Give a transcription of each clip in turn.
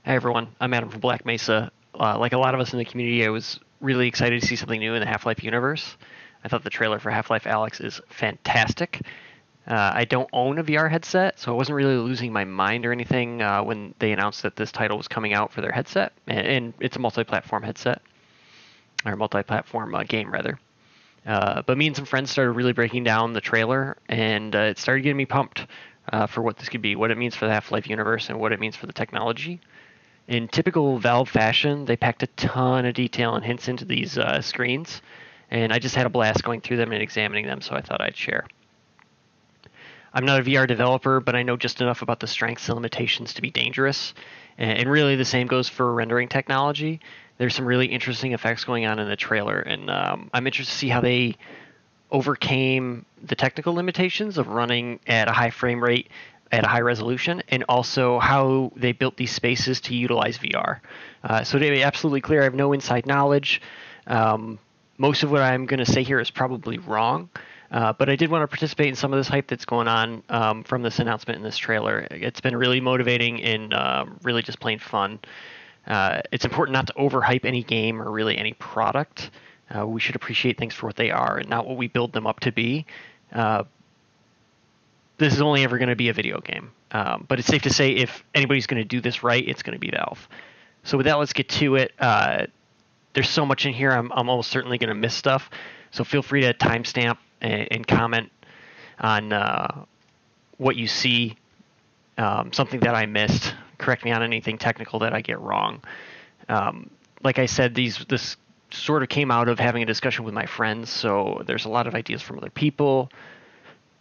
Hey everyone, I'm Adam from Black Mesa. Like a lot of us in the community, I was really excited to see something new in the Half-Life universe. I thought the trailer for Half-Life Alyx is fantastic. I don't own a VR headset, so I wasn't really losing my mind or anything when they announced that this title was coming out for their headset, and it's a multi-platform headset, or multi-platform game rather. But me and some friends started really breaking down the trailer, and it started getting me pumped for what this could be, what it means for the Half-Life universe, and what it means for the technology. In typical Valve fashion, they packed a ton of detail and hints into these screens, and I just had a blast going through them and examining them, so I thought I'd share. I'm not a VR developer, but I know just enough about the strengths and limitations to be dangerous, and really the same goes for rendering technology. There's some really interesting effects going on in the trailer, and I'm interested to see how they overcame the technical limitations of running at a high frame rate at a high resolution, and also how they built these spaces to utilize VR. So to be absolutely clear, I have no inside knowledge. Most of what I'm going to say here is probably wrong, but I did want to participate in some of this hype that's going on from this announcement in this trailer. It's been really motivating and really just plain fun. It's important not to overhype any game or really any product. We should appreciate things for what they are and not what we build them up to be. This is only ever going to be a video game. But it's safe to say if anybody's going to do this right, it's going to be Valve. So with that, let's get to it. There's so much in here, I'm almost certainly going to miss stuff. So feel free to timestamp and comment on what you see, something that I missed. Correct me on anything technical that I get wrong. Like I said, this sort of came out of having a discussion with my friends, so there's a lot of ideas from other people.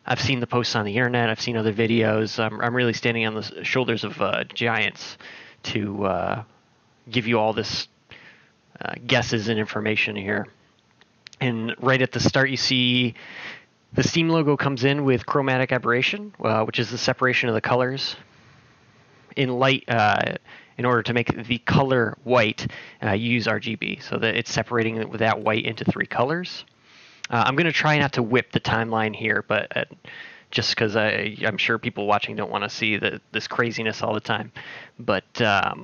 I've seen the posts on the internet. I've seen other videos. I'm really standing on the shoulders of giants to give you all this guesses and information here. And right at the start, you see the Steam logo comes in with Chromatic Aberration, which is the separation of the colors. In light, in order to make the color white, you use RGB, so that it's separating that white into three colors. I'm going to try not to whip the timeline here, but just because I'm sure people watching don't want to see this craziness all the time. But I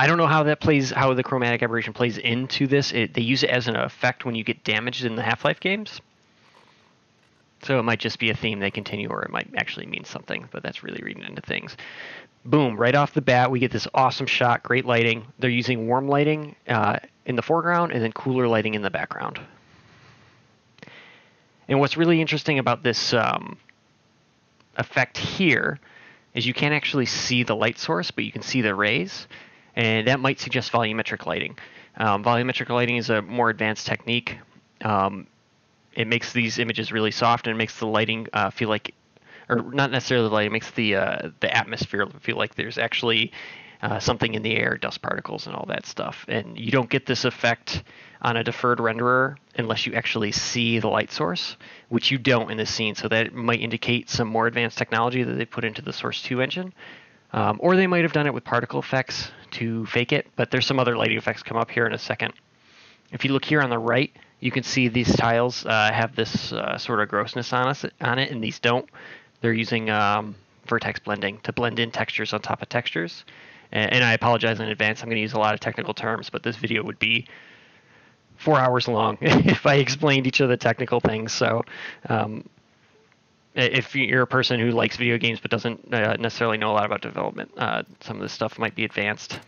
don't know how the chromatic aberration plays into this. They use it as an effect when you get damaged in the Half-Life games. So it might just be a theme they continue, or it might actually mean something, but that's really reading into things. Boom, right off the bat, we get this awesome shot, great lighting. They're using warm lighting in the foreground and then cooler lighting in the background. And what's really interesting about this effect here is you can't actually see the light source, but you can see the rays, and that might suggest volumetric lighting. Volumetric lighting is a more advanced technique. It makes these images really soft, and it makes the lighting feel like, or not necessarily the lighting, it makes the atmosphere feel like there's actually something in the air, dust particles and all that stuff. And you don't get this effect on a deferred renderer unless you actually see the light source, which you don't in this scene. So that might indicate some more advanced technology that they put into the Source 2 engine. Or they might have done it with particle effects to fake it, but there's some other lighting effects come up here in a second. If you look here on the right, you can see these tiles have this sort of grossness on it, and these don't. They're using vertex blending to blend in textures on top of textures. And I apologize in advance. I'm going to use a lot of technical terms, but this video would be 4 hours long if I explained each of the technical things. So if you're a person who likes video games but doesn't necessarily know a lot about development, some of this stuff might be advanced.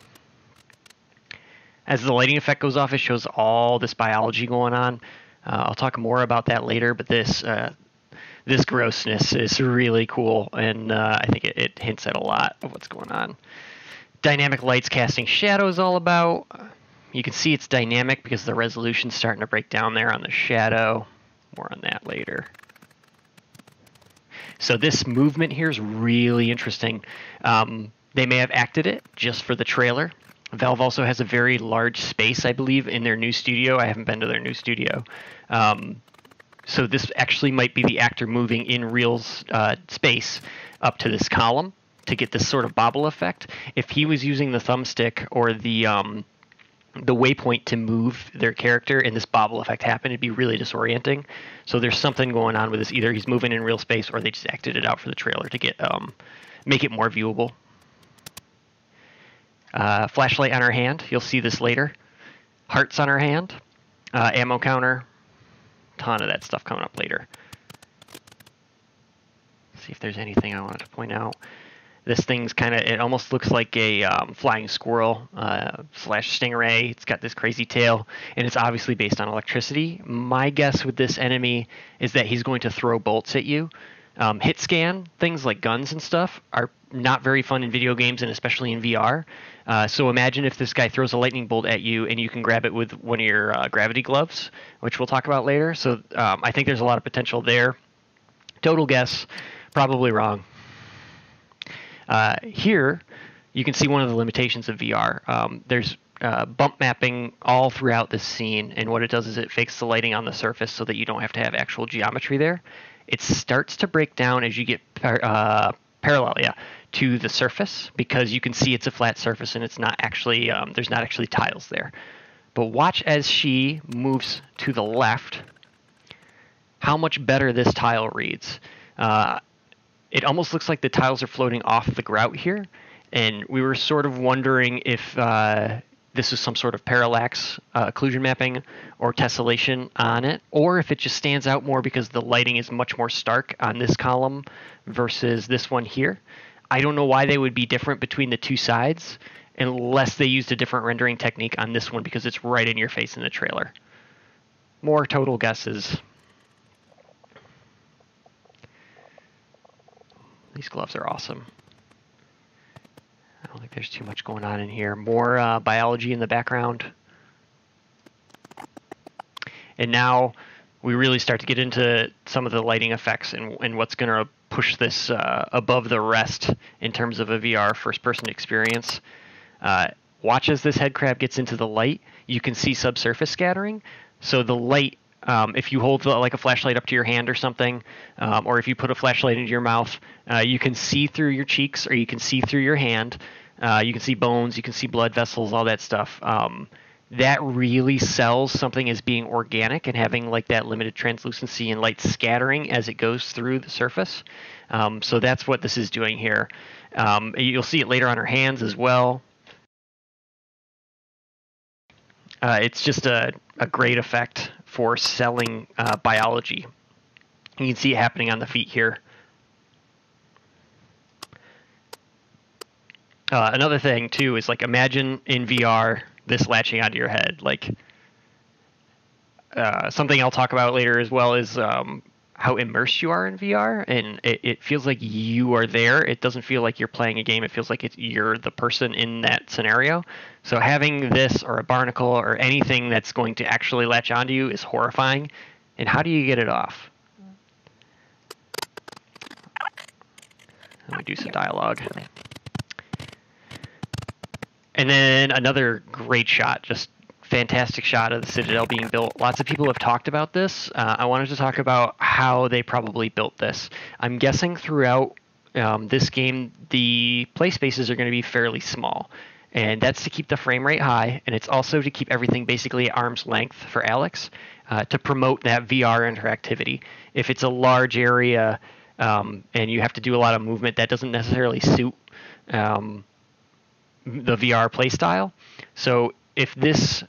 As the lighting effect goes off, it shows all this biology going on. I'll talk more about that later, but this grossness is really cool, and I think it hints at a lot of what's going on. Dynamic lights casting shadows all about. You can see it's dynamic because the resolution's starting to break down there on the shadow. More on that later. So this movement here is really interesting. They may have acted it just for the trailer. Valve also has a very large space, I believe, in their new studio. I haven't been to their new studio. So this actually might be the actor moving in real space up to this column to get this sort of bobble effect. If he was using the thumbstick or the waypoint to move their character and this bobble effect happened, it'd be really disorienting. So there's something going on with this. Either he's moving in real space or they just acted it out for the trailer to get make it more viewable. Flashlight on our hand. You'll see this later. Hearts on our hand. Ammo counter. Ton of that stuff coming up later. See if there's anything I wanted to point out. This thing's kind of, it almost looks like a flying squirrel slash stingray. It's got this crazy tail, and it's obviously based on electricity. My guess with this enemy is that he's going to throw bolts at you. Hit scan, things like guns and stuff, are not very fun in video games, and especially in VR. So imagine if this guy throws a lightning bolt at you, and you can grab it with one of your gravity gloves, which we'll talk about later. So I think there's a lot of potential there. Total guess, probably wrong. Here, you can see one of the limitations of VR. There's bump mapping all throughout this scene, and what it does is it fakes the lighting on the surface so that you don't have to have actual geometry there. It starts to break down as you get parallel, to the surface, because you can see it's a flat surface and it's not actually there's not actually tiles there. But watch as she moves to the left, how much better this tile reads. It almost looks like the tiles are floating off the grout here, and we were sort of wondering if this is some sort of parallax occlusion mapping or tessellation on it, or if it just stands out more because the lighting is much more stark on this column versus this one here. I don't know why they would be different between the two sides unless they used a different rendering technique on this one because it's right in your face in the trailer. More total guesses. These gloves are awesome. I don't think there's too much going on in here. More biology in the background. And now we really start to get into some of the lighting effects and what's going to push this above the rest in terms of a VR first-person experience. Watch as this head crab gets into the light. You can see subsurface scattering. So the light, if you hold like a flashlight up to your hand or something, or if you put a flashlight into your mouth, you can see through your cheeks or you can see through your hand. You can see bones, you can see blood vessels, all that stuff. That really sells something as being organic and having like that limited translucency and light scattering as it goes through the surface. So that's what this is doing here. You'll see it later on her hands as well. It's just a great effect for selling biology. You can see it happening on the feet here. Another thing too is like imagine in VR this latching onto your head. Like something I'll talk about later as well is how immersed you are in VR, and it feels like you are there. It doesn't feel like you're playing a game. It feels like you're the person in that scenario. So having this or a barnacle or anything that's going to actually latch onto you is horrifying. And how do you get it off? Let me do some dialogue. And then another great shot, just fantastic shot of the Citadel being built. Lots of people have talked about this. I wanted to talk about how they probably built this. I'm guessing throughout this game, the play spaces are going to be fairly small. And that's to keep the frame rate high, and it's also to keep everything basically at arm's length for Alyx to promote that VR interactivity. If it's a large area and you have to do a lot of movement, that doesn't necessarily suit the VR playstyle. So if this,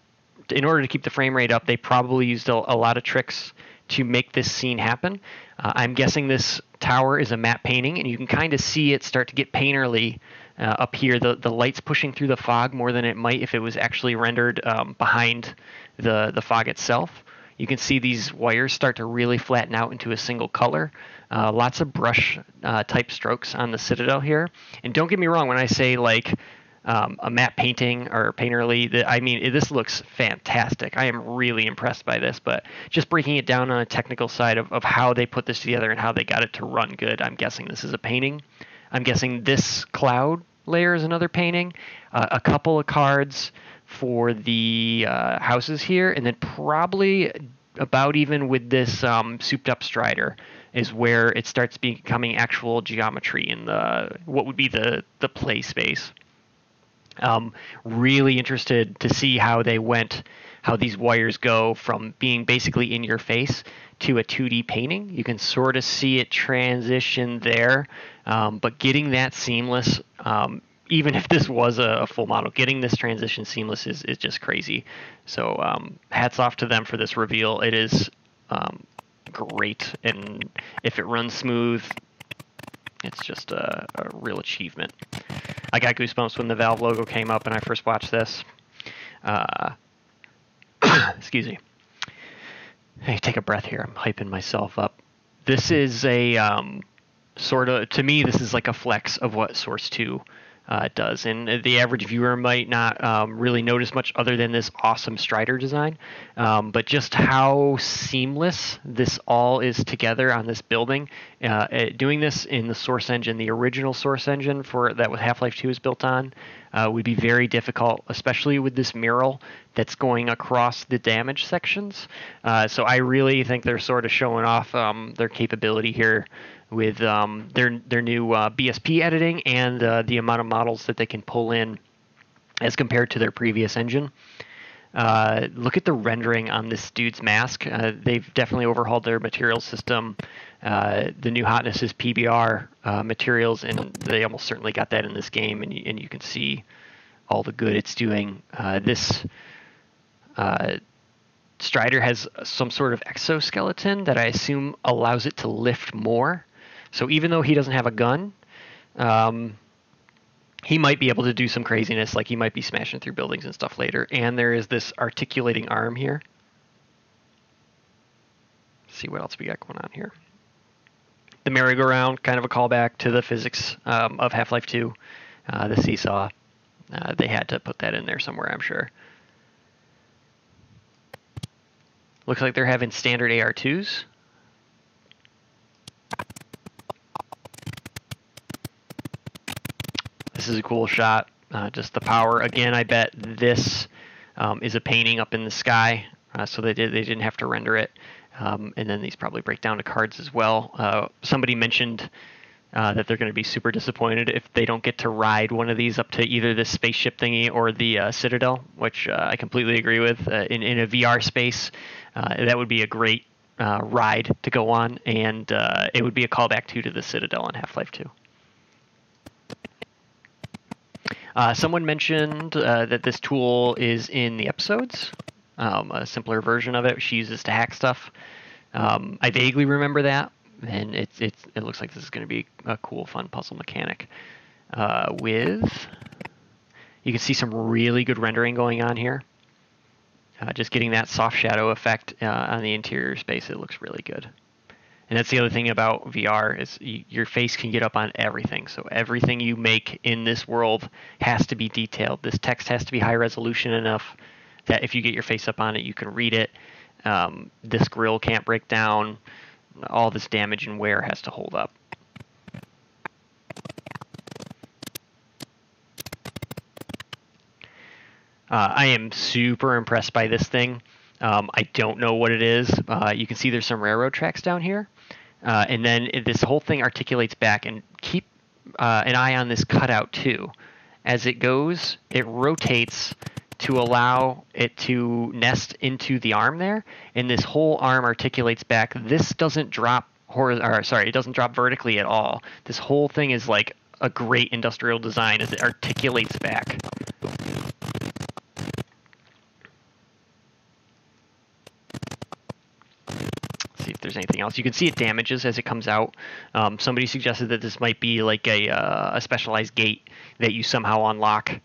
in order to keep the frame rate up, they probably used a lot of tricks to make this scene happen. I'm guessing this tower is a matte painting, and you can kind of see it start to get painterly up here. The light's pushing through the fog more than it might if it was actually rendered behind the fog itself. You can see these wires start to really flatten out into a single color. Lots of brush type strokes on the Citadel here. And don't get me wrong when I say like a matte painting or painterly, I mean, this looks fantastic. I am really impressed by this, but just breaking it down on a technical side of how they put this together and how they got it to run good, I'm guessing this is a painting. I'm guessing this cloud layer is another painting. A couple of cards for the houses here, and then probably about even with this souped up strider is where it starts becoming actual geometry in what would be the play space. Really interested to see how these wires go from being basically in your face to a 2D painting. You can sort of see it transition there, but getting that seamless, even if this was a full model, getting this transition seamless is just crazy. So hats off to them for this reveal. It is great, and if it runs smooth, it's just a real achievement. I got goosebumps when the Valve logo came up and I first watched this. Excuse me. Hey, take a breath here. I'm hyping myself up. This is a sort of, to me, this is like a flex of what Source 2 does. And the average viewer might not really notice much other than this awesome Strider design. But just how seamless this all is together on this building. Doing this in the Source engine, the original Source engine for that what Half-Life 2 is built on, would be very difficult, especially with this mural that's going across the damage sections. So I really think they're sort of showing off their capability here with their new BSP editing and the amount of models that they can pull in as compared to their previous engine. Look at the rendering on this dude's mask. They've definitely overhauled their material system. The new hotness is PBR materials, and they almost certainly got that in this game, and you can see all the good it's doing. This Strider has some sort of exoskeleton that I assume allows it to lift more. So even though he doesn't have a gun, he might be able to do some craziness, like he might be smashing through buildings and stuff later. And there is this articulating arm here. Let's see what else we got going on here. The merry-go-round, kind of a callback to the physics of Half-Life 2. The seesaw. They had to put that in there somewhere, I'm sure. Looks like they're having standard AR2s. This is a cool shot. Just the power. Again, I bet this is a painting up in the sky, so they didn't have to render it. And then these probably break down to cards as well. Somebody mentioned that they're going to be super disappointed if they don't get to ride one of these up to either this spaceship thingy or the Citadel, which I completely agree with. In a VR space, that would be a great ride to go on, and it would be a callback to the Citadel in Half-Life 2. Someone mentioned that this tool is in the episodes, a simpler version of it she uses to hack stuff. I vaguely remember that, and it looks like this is going to be a cool, fun puzzle mechanic. You can see some really good rendering going on here. Just getting that soft shadow effect on the interior space, it looks really good. And that's the other thing about VR is your face can get up on everything. So everything you make in this world has to be detailed. This text has to be high resolution enough that if you get your face up on it, you can read it. This grill can't break down. All this damage and wear has to hold up. I am super impressed by this thing. I don't know what it is. You can see there's some railroad tracks down here. And then this whole thing articulates back, and keep an eye on this cutout too. As it goes, it rotates to allow it to nest into the arm there, and this whole arm articulates back. This doesn't drop it doesn't drop vertically at all. This whole thing is like a great industrial design as it articulates back. See if there's anything else. You can see it damages as it comes out. Somebody suggested that this might be like a specialized gate that you somehow unlock,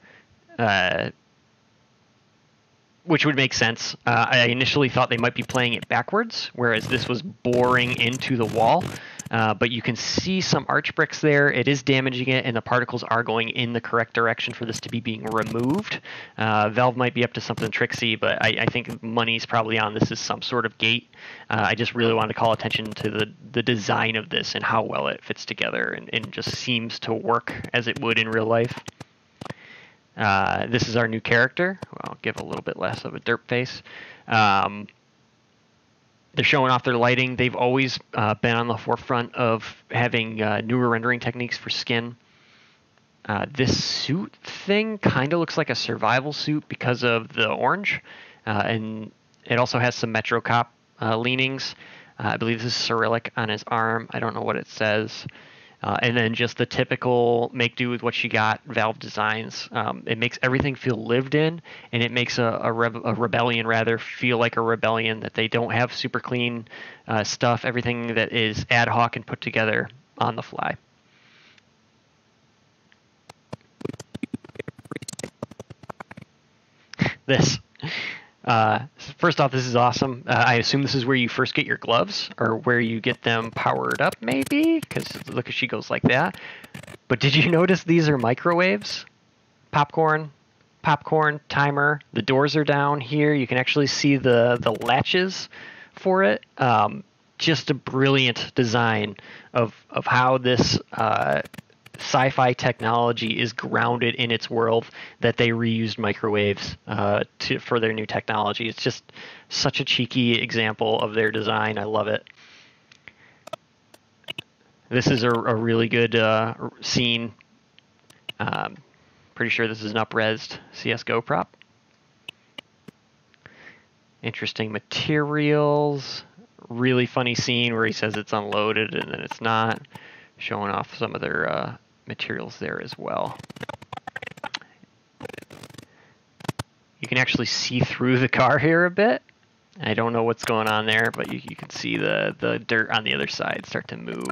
which would make sense. I initially thought they might be playing it backwards, whereas this was boring into the wall. But you can see some arch bricks there. It is damaging it, and the particles are going in the correct direction for this to be being removed. Valve might be up to something tricksy, but I think money's probably on this as some sort of gate. I just really wanted to call attention to the design of this and how well it fits together and just seems to work as it would in real life. This is our new character. Well, I'll give a little bit less of a derp face. They're showing off their lighting. They've always been on the forefront of having newer rendering techniques for skin. This suit thing kind of looks like a survival suit because of the orange. And it also has some Metro Cop leanings. I believe this is Cyrillic on his arm. I don't know what it says. And then just the typical make do with what you got Valve designs. It makes everything feel lived in, and it makes a rebellion rather feel like a rebellion, that they don't have super clean stuff. Everything that is ad hoc and put together on the fly. This. First off, this is awesome. I assume this is where you first get your gloves, or where you get them powered up, maybe? Because look, she goes like that. But did you notice these are microwaves? Popcorn, timer. The doors are down here. You can actually see the latches for it. Just a brilliant design of how this sci-fi technology is grounded in its world, that they reused microwaves for their new technology. It's just such a cheeky example of their design. I love it. This is a really good scene. Pretty sure this is an up-resed CSGO prop. Interesting materials. Really funny scene where he says it's unloaded and then it's not. Showing off some of their materials there as well. You can actually see through the car here a bit. I don't know what's going on there, but you can see the dirt on the other side start to move.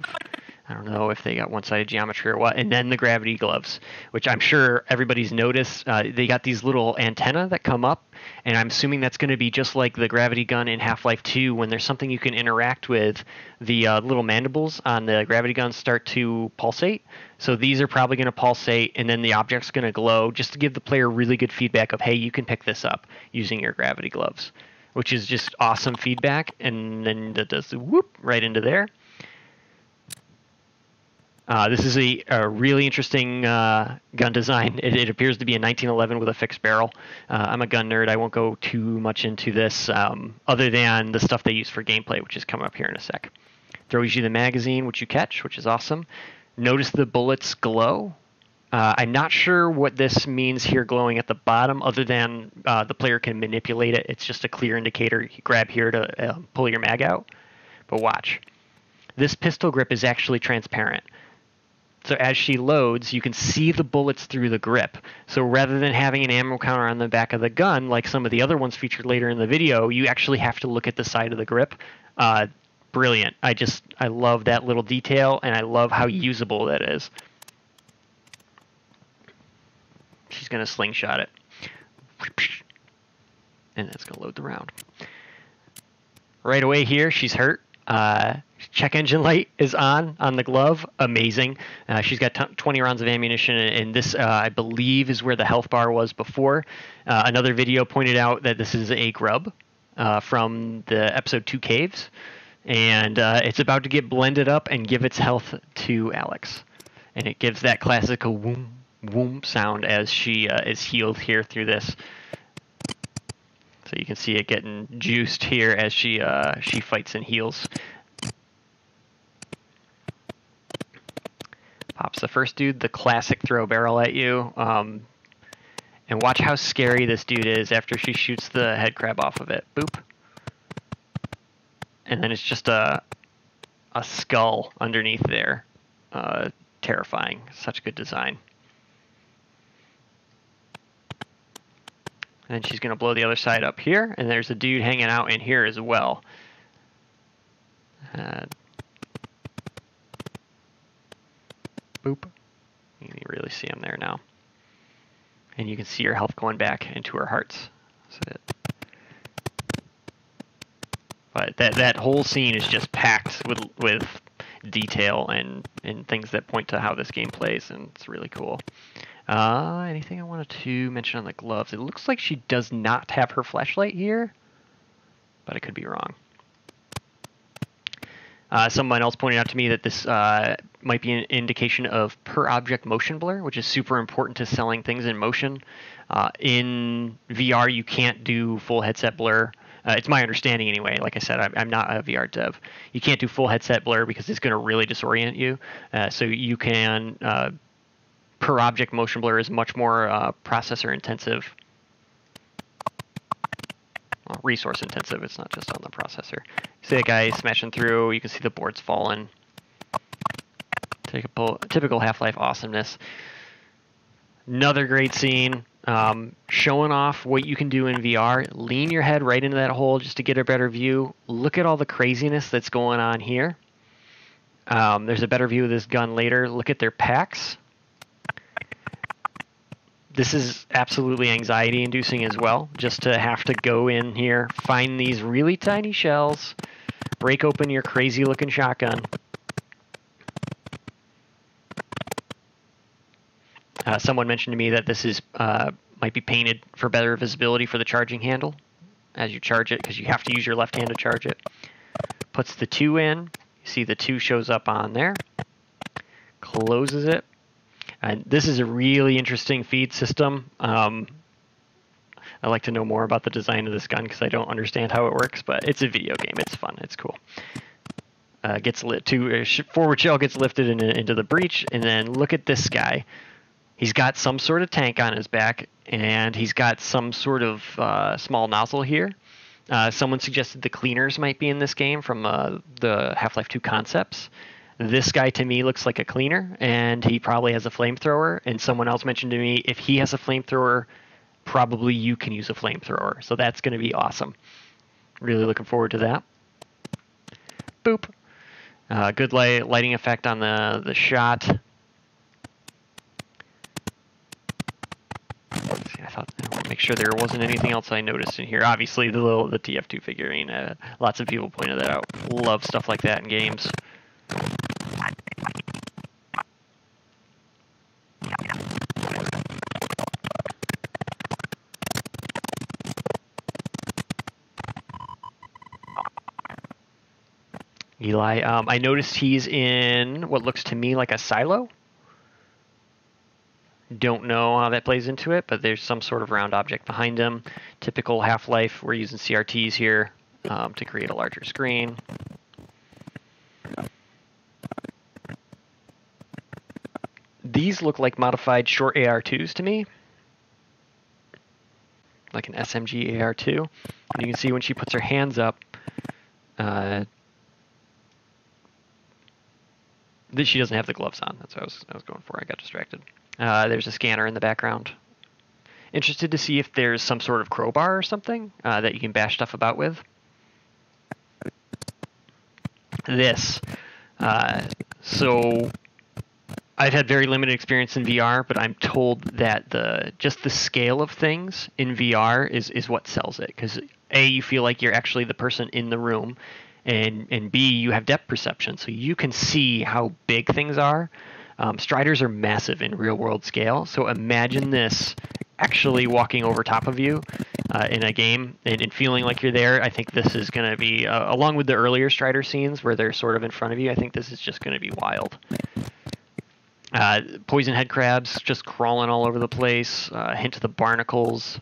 I don't know if they got one-sided geometry or what. And then the gravity gloves, which I'm sure everybody's noticed. They got these little antennae that come up, and I'm assuming that's going to be just like the gravity gun in Half-Life 2. When there's something you can interact with, the little mandibles on the gravity gun start to pulsate. So these are probably going to pulsate, and then the object's going to glow, just to give the player really good feedback of, hey, you can pick this up using your gravity gloves, which is just awesome feedback. And then that does the whoop right into there. This is a really interesting gun design. It appears to be a 1911 with a fixed barrel. I'm a gun nerd. I won't go too much into this, other than the stuff they use for gameplay, which is coming up here in a sec. Throws you the magazine, which you catch, which is awesome. Notice the bullets glow. I'm not sure what this means here glowing at the bottom, other than the player can manipulate it. It's just a clear indicator. You grab here to pull your mag out. But watch. This pistol grip is actually transparent. So as she loads, you can see the bullets through the grip. So rather than having an ammo counter on the back of the gun, like some of the other ones featured later in the video, you actually have to look at the side of the grip. Brilliant. I love that little detail, and I love how usable that is. She's going to slingshot it. And that's going to load the round. Right away here, she's hurt. Check engine light is on the glove. Amazing. She's got 20 rounds of ammunition, and this, I believe, is where the health bar was before. Another video pointed out that this is a grub from the episode 2 caves, and it's about to get blended up and give its health to Alyx. And it gives that classical whoom, whoom sound as she is healed here through this. So you can see it getting juiced here as she fights and heals. Pops the first dude, the classic throw barrel at you. And watch how scary this dude is after she shoots the head crab off of it. Boop. And then it's just a skull underneath there. Terrifying. Such good design. And then she's going to blow the other side up here, and there's a dude hanging out in here as well. Boop. You can really see him there now. And you can see her health going back into her hearts. But that whole scene is just packed with detail and things that point to how this game plays, and it's really cool. Anything I wanted to mention on the gloves? It looks like she does not have her flashlight here, but I could be wrong. Someone else pointed out to me that this might be an indication of per-object motion blur, which is super important to selling things in motion. In VR, you can't do full headset blur. It's my understanding anyway. Like I said, I'm not a VR dev. You can't do full headset blur because it's going to really disorient you. So you can... per-object motion blur is much more processor-intensive. Well, resource-intensive. It's not just on the processor. You see that guy smashing through. You can see the boards falling Typical Half-Life awesomeness. Another great scene, showing off what you can do in VR. Lean your head right into that hole just to get a better view. Look at all the craziness that's going on here. There's a better view of this gun later. Look at their packs. This is absolutely anxiety-inducing as well, just to have to go in here, find these really tiny shells, break open your crazy-looking shotgun. Someone mentioned to me that this is might be painted for better visibility for the charging handle as you charge it, because you have to use your left hand to charge it. Puts the 2 in. You see the 2 shows up on there. Closes it. And this is a really interesting feed system. I'd like to know more about the design of this gun because I don't understand how it works, but it's a video game. It's fun. It's cool. Forward shell gets lifted into the breech, and then look at this guy. He's got some sort of tank on his back, and he's got some sort of small nozzle here. Someone suggested the cleaners might be in this game from the Half-Life 2 concepts. This guy to me looks like a cleaner, and he probably has a flamethrower. And someone else mentioned to me, if he has a flamethrower, probably you can use a flamethrower. So that's going to be awesome. Really looking forward to that. Boop. Good lighting effect on the shot. I want to make sure there wasn't anything else I noticed in here. Obviously, the TF2 figurine. Lots of people pointed that out. Love stuff like that in games. Eli, I noticed he's in what looks to me like a silo. Don't know how that plays into it, but there's some sort of round object behind him. Typical Half-Life, we're using CRTs here to create a larger screen. These look like modified short AR2s to me. Like an SMG AR2. And you can see when she puts her hands up, she doesn't have the gloves on. That's what I was going for. I got distracted. There's a scanner in the background. Interested to see if there's some sort of crowbar or something that you can bash stuff about with. So I've had very limited experience in VR, but I'm told that just the scale of things in VR is what sells it. Because A, you feel like you're actually the person in the room, and B, you have depth perception, so you can see how big things are. Striders are massive in real-world scale, so imagine this actually walking over top of you in a game and feeling like you're there. I think this is going to be, along with the earlier Strider scenes where they're sort of in front of you, I think this is just going to be wild. Poison head crabs just crawling all over the place. Hint to the barnacles.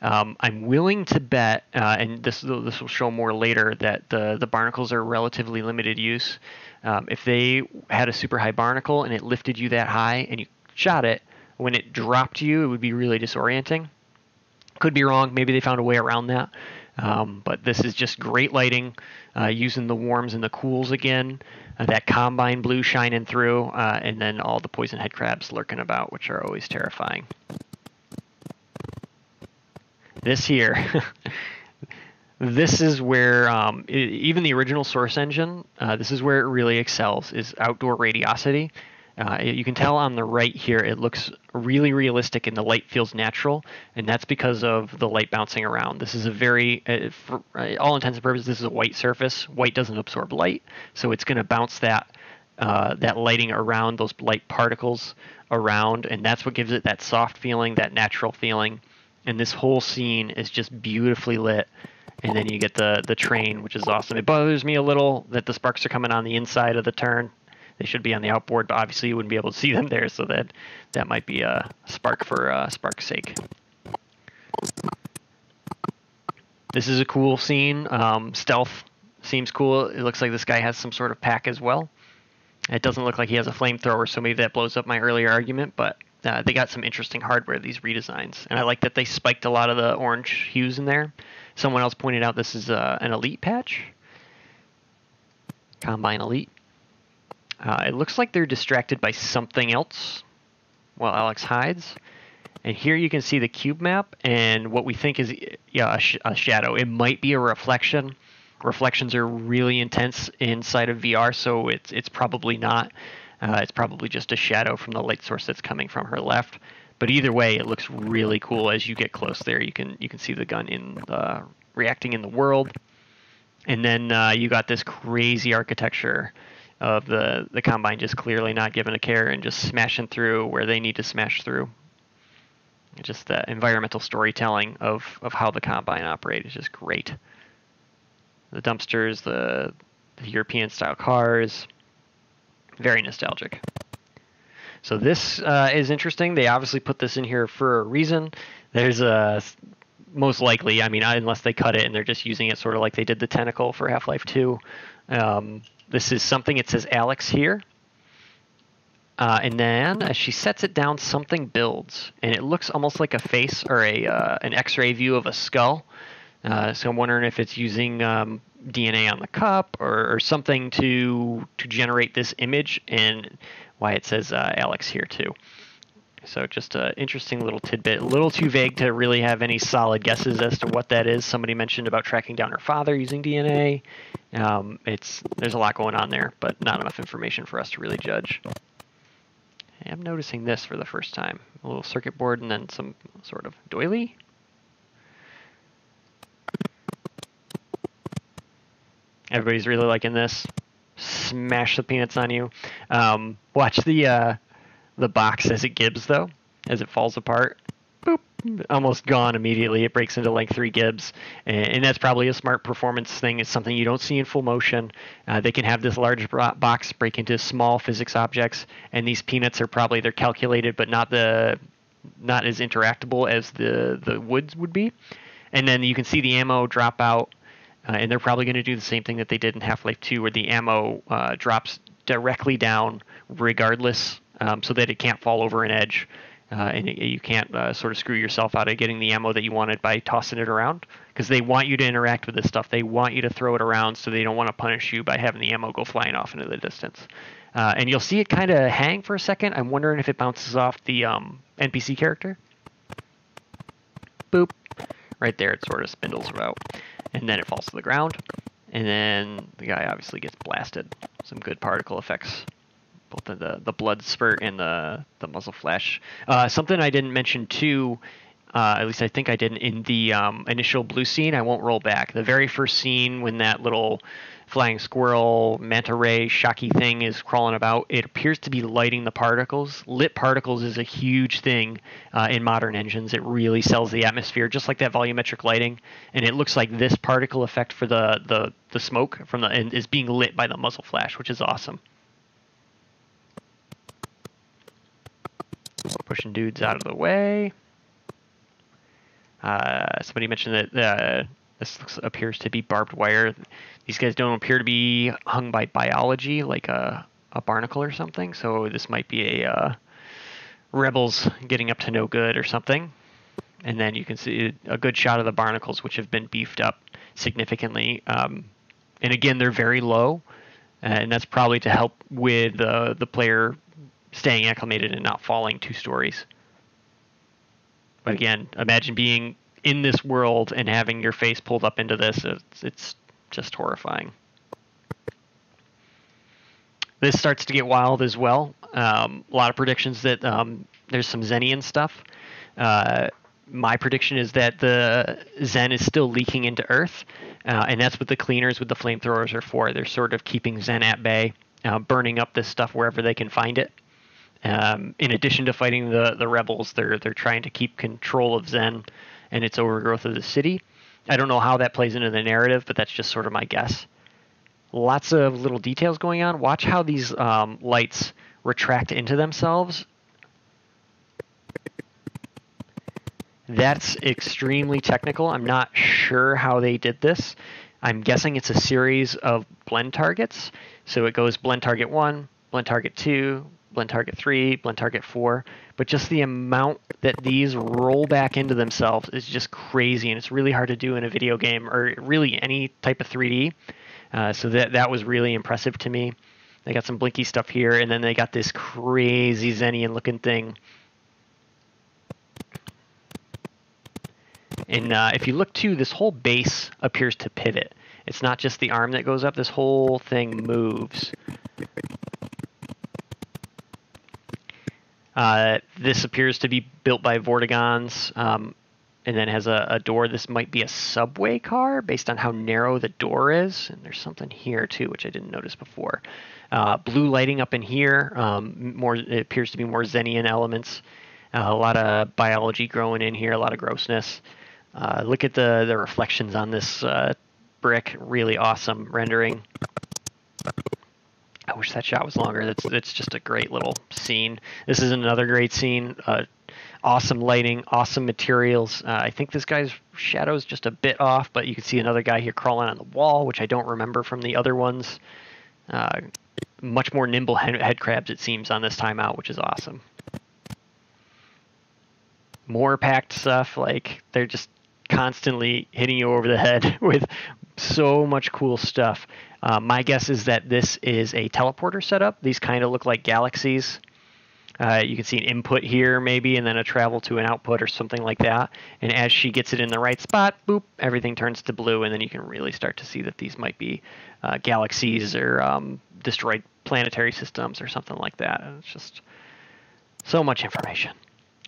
I'm willing to bet, and this will show more later, that the barnacles are relatively limited use. If they had a super high barnacle and it lifted you that high and you shot it, when it dropped you, it would be really disorienting. Could be wrong. Maybe they found a way around that. But this is just great lighting, using the warms and the cools again, that combine blue shining through, and then all the poison head crabs lurking about, which are always terrifying. This here, this is where, even the original Source engine, this is where it really excels, is outdoor radiosity. You can tell on the right here, it looks really realistic and the light feels natural, and that's because of the light bouncing around. This is a very, for all intents and purposes, this is a white surface. White doesn't absorb light, so it's going to bounce that lighting around, those light particles around, and that's what gives it that soft feeling, that natural feeling. And this whole scene is just beautifully lit. And then you get the train, which is awesome. It bothers me a little that the sparks are coming on the inside of the turn. They should be on the outboard, but obviously you wouldn't be able to see them there, so that might be a spark for spark's sake. This is a cool scene. Stealth seems cool. It looks like this guy has some sort of pack as well. It doesn't look like he has a flamethrower, so maybe that blows up my earlier argument, but they got some interesting hardware, these redesigns. And I like that they spiked a lot of the orange hues in there. Someone else pointed out this is an Elite patch. Combine Elite. It looks like they're distracted by something else while Alyx hides. And here you can see the cube map and what we think is a shadow. It might be a reflection. Reflections are really intense inside of VR, so it's probably not. It's probably just a shadow from the light source that's coming from her left. But either way, it looks really cool as you get close there. You can see the gun reacting in the world. And then you got this crazy architecture of the Combine just clearly not giving a care and just smashing through where they need to smash through. Just the environmental storytelling of how the Combine operates is just great. The dumpsters, the European-style cars, very nostalgic. So this is interesting. They obviously put this in here for a reason. There's most likely, I mean, unless they cut it and they're just using it sort of like they did the tentacle for Half-Life 2. This is something, it says Alyx here. And then as she sets it down, something builds. And it looks almost like a face or an X-ray view of a skull. So I'm wondering if it's using DNA on the cup or something to generate this image, and why it says Alyx here too. So just an interesting little tidbit. A little too vague to really have any solid guesses as to what that is. Somebody mentioned about tracking down her father using DNA. There's a lot going on there, but not enough information for us to really judge. I'm noticing this for the first time. A little circuit board and then some sort of doily. Everybody's really liking this. Smash the peanuts on you. Watch the box as it gibs, though, as it falls apart. Boop. Almost gone immediately. It breaks into like 3 gibs. And that's probably a smart performance thing. It's something you don't see in full motion. They can have this large box break into small physics objects, and these peanuts are probably, they're calculated, but not as interactable as the woods would be. And then you can see the ammo drop out. And they're probably going to do the same thing that they did in Half-Life 2, where the ammo drops directly down regardless, so that it can't fall over an edge, and you can't sort of screw yourself out of getting the ammo that you wanted by tossing it around, because they want you to interact with this stuff. They want you to throw it around, so they don't want to punish you by having the ammo go flying off into the distance. And you'll see it kind of hang for a second. I'm wondering if it bounces off the NPC character. Boop. Right there, it sort of spindles about. And then it falls to the ground. And then the guy obviously gets blasted. Some good particle effects. Both of the blood spurt and the muzzle flash. Something I didn't mention too, at least I think I didn't, in the initial blue scene, I won't roll back. The very first scene when that little flying squirrel, manta ray, shocky thing is crawling about, it appears to be lighting the particles. Lit particles is a huge thing in modern engines. It really sells the atmosphere, just like that volumetric lighting. And it looks like this particle effect for the smoke from is being lit by the muzzle flash, which is awesome. Pushing dudes out of the way. Somebody mentioned that this appears to be barbed wire. These guys don't appear to be hung by biology, like a barnacle or something. So this might be a rebels getting up to no good or something. And then you can see a good shot of the barnacles, which have been beefed up significantly. And again, they're very low, and that's probably to help with the player staying acclimated and not falling 2 stories. But again, imagine being in this world and having your face pulled up into this. It's just horrifying. This starts to get wild as well. A lot of predictions that there's some Xenian stuff. My prediction is that the Xen is still leaking into Earth, and that's what the cleaners with the flamethrowers are for. They're sort of keeping Xen at bay, burning up this stuff wherever they can find it. In addition to fighting the rebels, they're trying to keep control of Xen and its overgrowth of the city. I don't know how that plays into the narrative, but that's just sort of my guess. Lots of little details going on. Watch how these lights retract into themselves. That's extremely technical. I'm not sure how they did this. I'm guessing it's a series of blend targets. So it goes blend target 1, blend target 2, blend target 3, blend target 4. But just the amount that these roll back into themselves is just crazy, and it's really hard to do in a video game or really any type of 3D. So that was really impressive to me. They got some blinky stuff here, and then they got this crazy Xenian looking thing. And if you look too, this whole base appears to pivot. It's not just the arm that goes up, this whole thing moves. This appears to be built by Vortigons, and then has a door. This might be a subway car based on how narrow the door is. And there's something here too, which I didn't notice before. Blue lighting up in here. It appears to be more Xenian elements. A lot of biology growing in here, a lot of grossness. Look at the reflections on this brick. Really awesome rendering. I wish that shot was longer. That's just a great little scene. This is another great scene. Awesome lighting, awesome materials. I think this guy's shadow is just a bit off, but you can see another guy here crawling on the wall, which I don't remember from the other ones. Much more nimble head crabs, it seems, on this timeout, which is awesome. More packed stuff. Like, they're just constantly hitting you over the head with so much cool stuff. My guess is that this is a teleporter setup. These kind of look like galaxies. You can see an input here maybe, and then a travel to an output or something like that. And as she gets it in the right spot, boop, everything turns to blue, and then you can really start to see that these might be galaxies or destroyed planetary systems or something like that. And it's just so much information.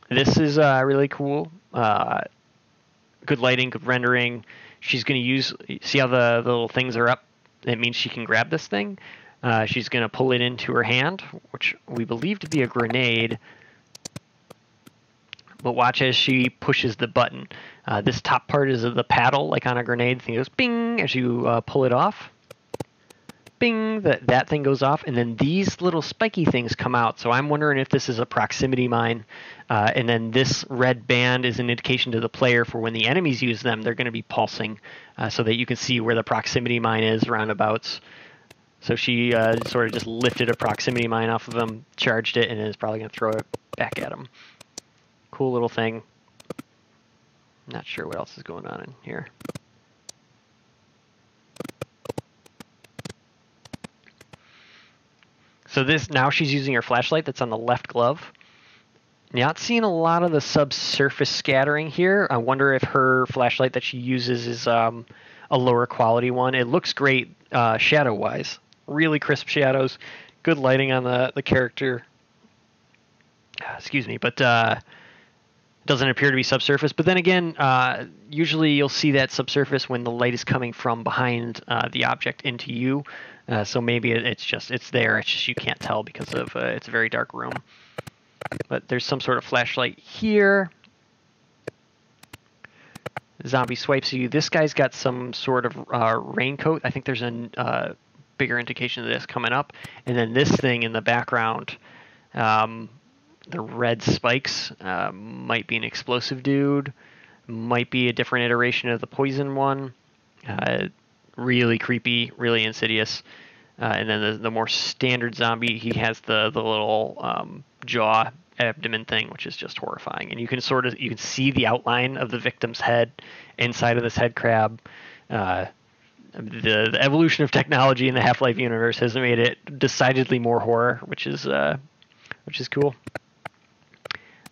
This is really cool. Good lighting, good rendering. She's going to use, see how the little things are up? It means she can grab this thing. She's going to pull it into her hand, which we believe to be a grenade. But watch as she pushes the button. This top part is of the paddle, like on a grenade. The thing goes bing as you pull it off. Bing, that thing goes off, and then these little spiky things come out. So I'm wondering if this is a proximity mine. And then this red band is an indication to the player for when the enemies use them, they're going to be pulsing so that you can see where the proximity mine is roundabouts. So she sort of just lifted a proximity mine off of him, charged it, and is probably going to throw it back at him. Cool little thing. Not sure what else is going on in here. So now she's using her flashlight that's on the left glove. Not seeing a lot of the subsurface scattering here. I wonder if her flashlight that she uses is a lower quality one. It looks great shadow-wise. Really crisp shadows. Good lighting on the character. Excuse me, but doesn't appear to be subsurface. But then again, usually you'll see that subsurface when the light is coming from behind the object into you. So maybe it's there. It's just you can't tell because of it's a very dark room. But there's some sort of flashlight here. Zombie swipes you. This guy's got some sort of raincoat. I think there's a bigger indication of this coming up. And then this thing in the background, the red spikes, might be an explosive dude. Might be a different iteration of the poison one. Really creepy, really insidious. And then the more standard zombie, he has the little jaw abdomen thing, which is just horrifying. And you can see the outline of the victim's head inside of this head crab. The evolution of technology in the Half-Life universe has made it decidedly more horror, which is cool.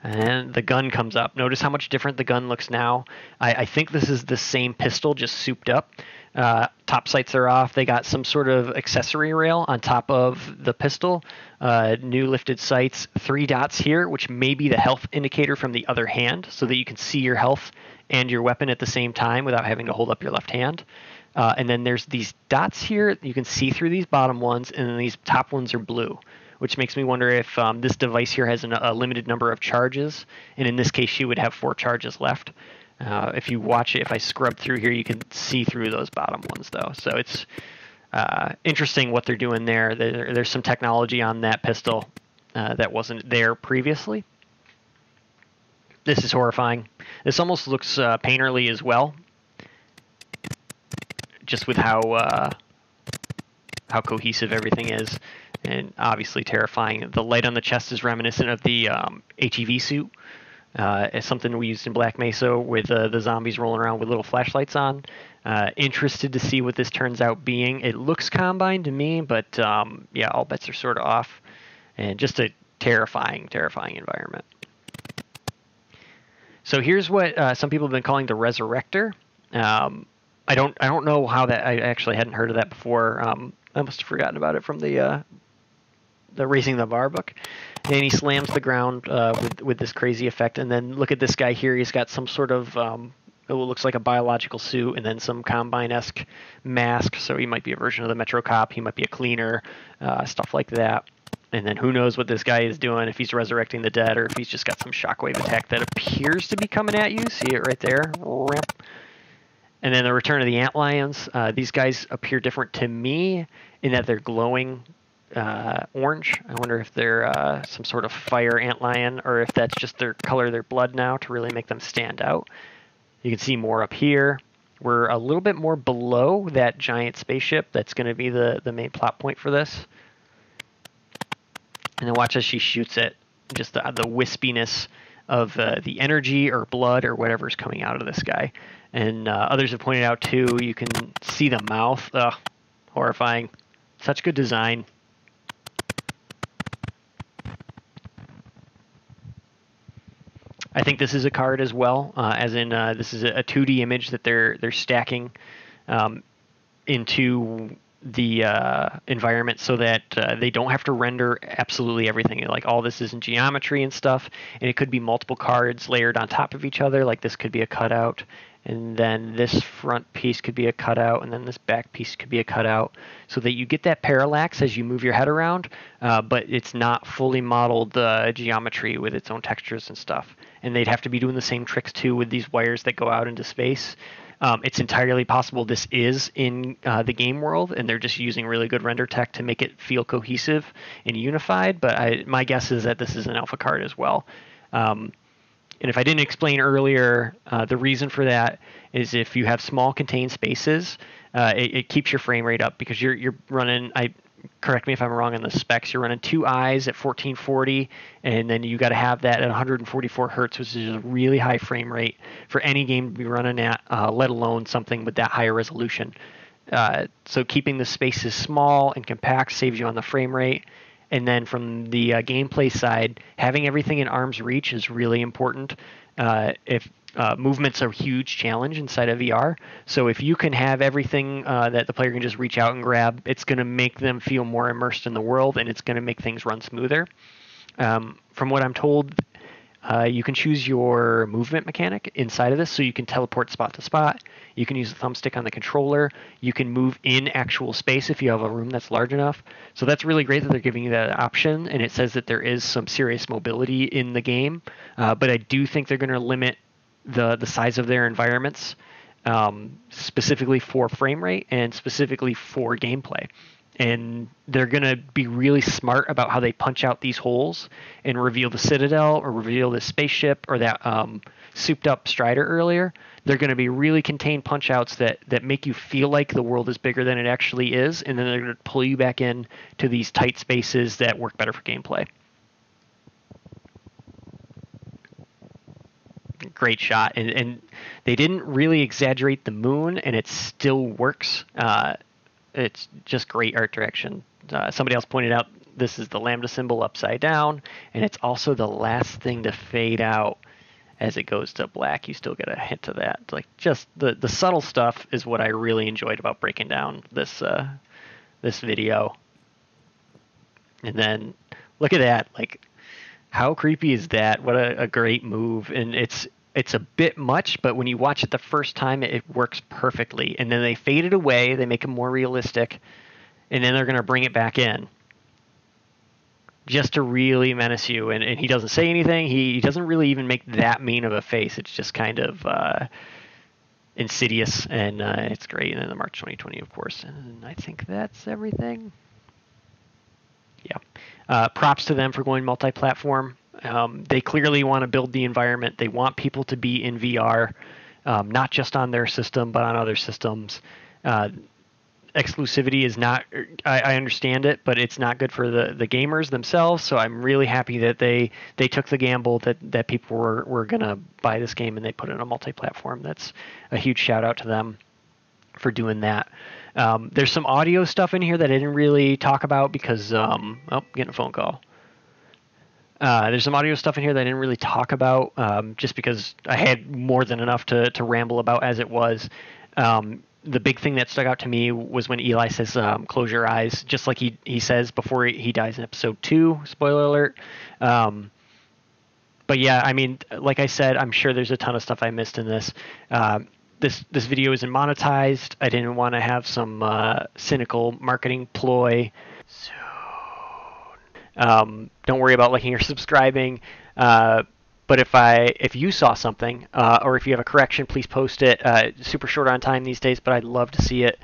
And the gun comes up. Notice how much different the gun looks now. I think this is the same pistol, just souped up. Top sights are off. They got some sort of accessory rail on top of the pistol. New lifted sights. 3 dots here, which may be the health indicator from the other hand, so that you can see your health and your weapon at the same time without having to hold up your left hand. And then there's these dots here. You can see through these bottom ones, and then these top ones are blue, which makes me wonder if this device here has a limited number of charges. And in this case, she would have 4 charges left. If you watch it, if I scrub through here, you can see through those bottom ones, though. So it's interesting what they're doing there. There's some technology on that pistol that wasn't there previously. This is horrifying. This almost looks painterly as well, just with how cohesive everything is, and obviously terrifying. The light on the chest is reminiscent of the HEV suit. It's something we used in Black Mesa with the zombies rolling around with little flashlights on. Interested to see what this turns out being. It looks Combine to me, but yeah, all bets are sort of off. And just a terrifying, terrifying environment. So here's what some people have been calling the Resurrector. I don't know how that. I actually hadn't heard of that before. I must have forgotten about it from the Raising the Bar book. And he slams the ground with this crazy effect. And then look at this guy here. He's got some sort of it looks like a biological suit, and then some Combine-esque mask. So he might be a version of the Metro Cop. He might be a cleaner, stuff like that. And then who knows what this guy is doing, if he's resurrecting the dead or if he's just got some shockwave attack that appears to be coming at you. See it right there. And then the return of the Antlions. These guys appear different to me in that they're glowing orange. I wonder if they're some sort of fire antlion or if that's just their color of their blood now to really make them stand out. You can see more up here. We're a little bit more below that giant spaceship. That's going to be the main plot point for this. And then watch as she shoots it. Just the wispiness of the energy or blood or whatever's coming out of this guy. And others have pointed out, too, you can see the mouth. Ugh, horrifying. Such good design. I think this is a card as well, as in this is a 2D image that they're stacking into the environment so that they don't have to render absolutely everything. Like all this is in geometry and stuff, and it could be multiple cards layered on top of each other. Like this could be a cutout, and then this front piece could be a cutout, and then this back piece could be a cutout, so that you get that parallax as you move your head around, but it's not fully modeled geometry with its own textures and stuff. And they'd have to be doing the same tricks too with these wires that go out into space. It's entirely possible this is in the game world, and they're just using really good render tech to make it feel cohesive and unified. But my guess is that this is an alpha card as well. And if I didn't explain earlier, the reason for that is if you have small contained spaces, it keeps your frame rate up because you're running. Correct me if I'm wrong on the specs. You're running 2 eyes at 1440, and then you got to have that at 144 hertz, which is a really high frame rate for any game to be running at, let alone something with that higher resolution. So keeping the spaces small and compact saves you on the frame rate. And then from the gameplay side, having everything in arm's reach is really important. If movement's a huge challenge inside of VR. So if you can have everything that the player can just reach out and grab, it's going to make them feel more immersed in the world, and it's going to make things run smoother. From what I'm told, you can choose your movement mechanic inside of this, so you can teleport spot to spot. You can use the thumbstick on the controller. You can move in actual space if you have a room that's large enough. So that's really great that they're giving you that option, and it says that there is some serious mobility in the game. But I do think they're going to limit the size of their environments, specifically for frame rate and specifically for gameplay. And they're going to be really smart about how they punch out these holes and reveal the Citadel or reveal the spaceship or that souped up Strider earlier. They're going to be really contained punch outs that make you feel like the world is bigger than it actually is, and then they're going to pull you back in to these tight spaces that work better for gameplay. Great shot. And they didn't really exaggerate the moon, and it still works. It's just great art direction. Somebody else pointed out this is the lambda symbol upside down, and it's also the last thing to fade out as it goes to black. You still get a hint of that. Like just the subtle stuff is what I really enjoyed about breaking down this video. And then look at that. Like, how creepy is that? What a great move. And it's a bit much, but when you watch it the first time, it works perfectly. And then they fade it away. They make it more realistic. And then they're going to bring it back in just to really menace you. And he doesn't say anything. He doesn't really even make that mean of a face. It's just kind of insidious. And it's great. And then the March 2020, of course. And I think that's everything. Yeah. Props to them for going multi-platform. They clearly want to build the environment. They want people to be in VR, not just on their system, but on other systems. exclusivity is not. I understand it, but it's not good for the gamers themselves. So I'm really happy that they took the gamble that people were gonna buy this game and they put it on a multi-platform. That's a huge shout out to them for doing that. There's some audio stuff in here that I didn't really talk about because getting a phone call. There's some audio stuff in here that I didn't really talk about just because I had more than enough to ramble about as it was. The big thing that stuck out to me was when Eli says, close your eyes, just like he says before he dies in episode 2, spoiler alert. But yeah, I mean, like I said, I'm sure there's a ton of stuff I missed in this. This video isn't monetized. I didn't want to have some cynical marketing ploy. Don't worry about liking or subscribing. But if you saw something or if you have a correction, please post it. Super short on time these days, but I'd love to see it.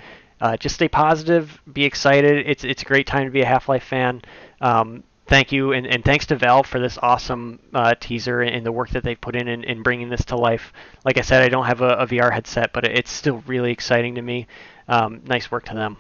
Just stay positive, be excited. It's a great time to be a Half-Life fan. Thank you, and thanks to Valve for this awesome teaser and the work that they've put in bringing this to life. Like I said, I don't have a VR headset, but it's still really exciting to me. Nice work to them.